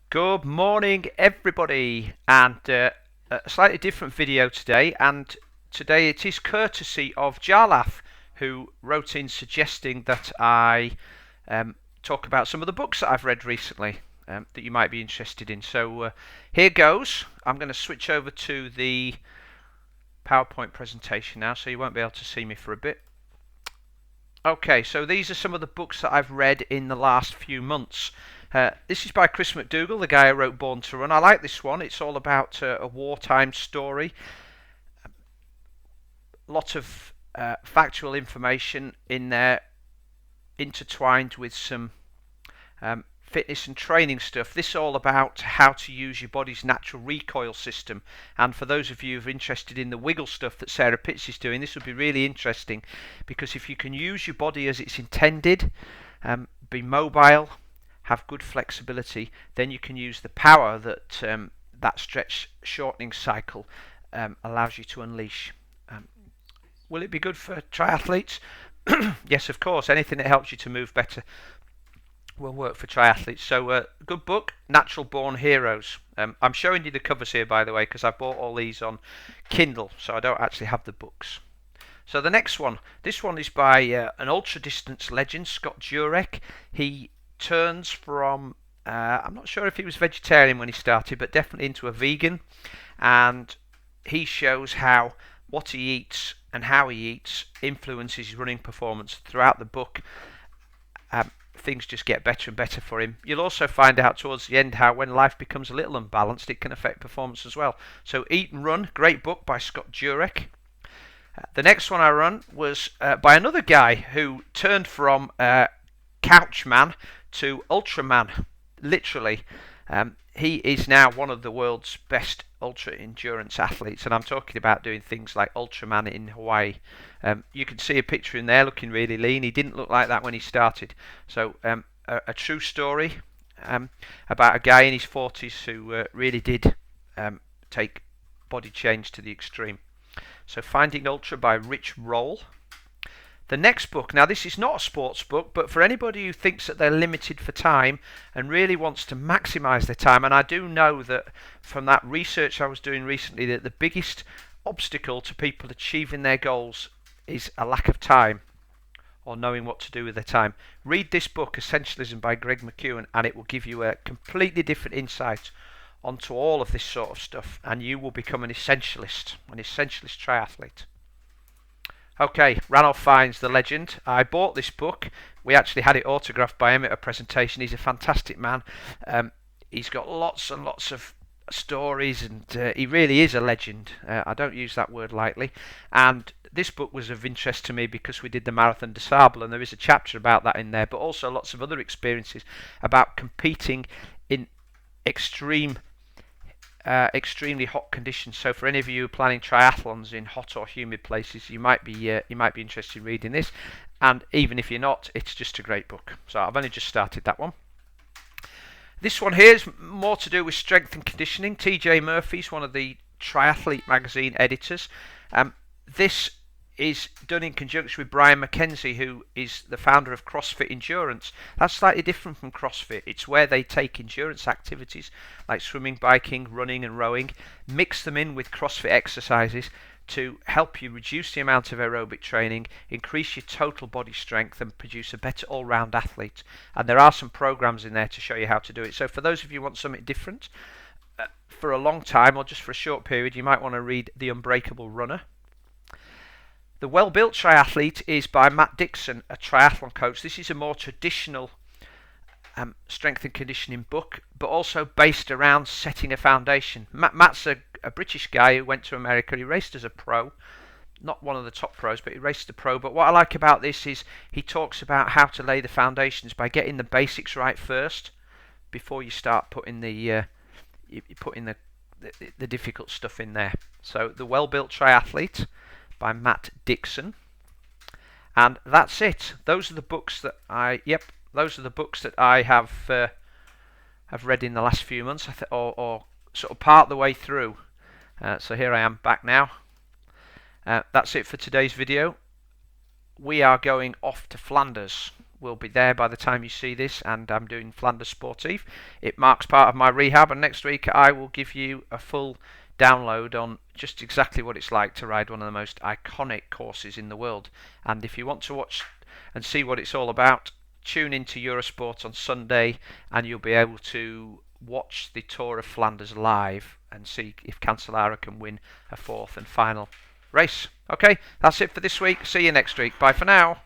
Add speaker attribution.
Speaker 1: Good morning, everybody, and a slightly different video today. And today it is courtesy of Jarlath, who wrote in suggesting that I talk about some of the books that I've read recently that you might be interested in. So here goes. I'm going to switch over to the PowerPoint presentation now, so you won't be able to see me for a bit. Okay, so these are some of the books that I've read in the last few months. This is by Chris McDougall, the guy who wrote Born to Run. I like this one. It's all about a wartime story. A lot of factual information in there, intertwined with some fitness and training stuff. This is all about how to use your body's natural recoil system. And for those of you who are interested in the wiggle stuff that Sarah Pitts is doing, this would be really interesting, because if you can use your body as it's intended, be mobile, have good flexibility, then you can use the power that that stretch shortening cycle allows you to unleash. Will it be good for triathletes? Yes, of course. Anything that helps you to move better will work for triathletes. So good book, Natural Born Heroes. I'm showing you the covers here, by the way, because I bought all these on Kindle, so I don't actually have the books. So the next one, this one is by an ultra distance legend, Scott Jurek. He turns from, I'm not sure if he was vegetarian when he started, but definitely into a vegan, and he shows how what he eats and how he eats influences his running performance. Throughout the book, things just get better and better for him. You'll also find out towards the end how when life becomes a little unbalanced, it can affect performance as well. So Eat and Run, great book by Scott Jurek. The next one I run was by another guy who turned from couchman to ultraman, literally. He is now one of the world's best ultra endurance athletes, and I'm talking about doing things like Ultraman in Hawaii. You can see a picture in there looking really lean. He didn't look like that when he started. So a true story about a guy in his 40s who really did take body change to the extreme. So Finding Ultra by Rich Roll. The next book, now this is not a sports book, but for anybody who thinks that they're limited for time and really wants to maximise their time, and I do know that from that research I was doing recently that the biggest obstacle to people achieving their goals is a lack of time or knowing what to do with their time. Read this book, Essentialism by Greg McKeown, and it will give you a completely different insight onto all of this sort of stuff, and you will become an essentialist triathlete. Okay, Ranulph Fiennes, the legend. I bought this book. We actually had it autographed by him at a presentation. He's a fantastic man. He's got lots and lots of stories, and he really is a legend. I don't use that word lightly. And this book was of interest to me because we did the Marathon des Sables, and there is a chapter about that in there, but also lots of other experiences about competing in extremely hot conditions. So for any of you planning triathlons in hot or humid places, you might be interested in reading this. And even if you're not, it's just a great book. So I've only just started that one. This one here is more to do with strength and conditioning. TJ Murphy's one of the Triathlete magazine editors. This is done in conjunction with Brian McKenzie, who is the founder of CrossFit Endurance. That's slightly different from CrossFit. It's where they take endurance activities like swimming, biking, running and rowing, mix them in with CrossFit exercises to help you reduce the amount of aerobic training, increase your total body strength and produce a better all-round athlete. And there are some programs in there to show you how to do it. So for those of you who want something different, for a long time or just for a short period, you might want to read The Unbreakable Runner. The Well-Built Triathlete is by Matt Dixon, a triathlon coach. This is a more traditional strength and conditioning book, but also based around setting a foundation. Matt's a British guy who went to America. He raced as a pro, not one of the top pros, but he raced a pro. But what I like about this is he talks about how to lay the foundations by getting the basics right first before you start putting the difficult stuff in there. So The Well-Built Triathlete by Matt Dixon, and that's it. Those are the books that I have read in the last few months, or sort of part the way through. So here I am back now. That's it for today's video. We are going off to Flanders will be there by the time you see this, and I'm doing Flanders Sportive. It marks part of my rehab, and next week I will give you a full download on just exactly what it's like to ride one of the most iconic courses in the world. And if you want to watch and see what it's all about, tune into Eurosport on Sunday, and you'll be able to watch the Tour of Flanders live and see if Cancellara can win a fourth and final race. Okay, that's it for this week. See you next week. Bye for now.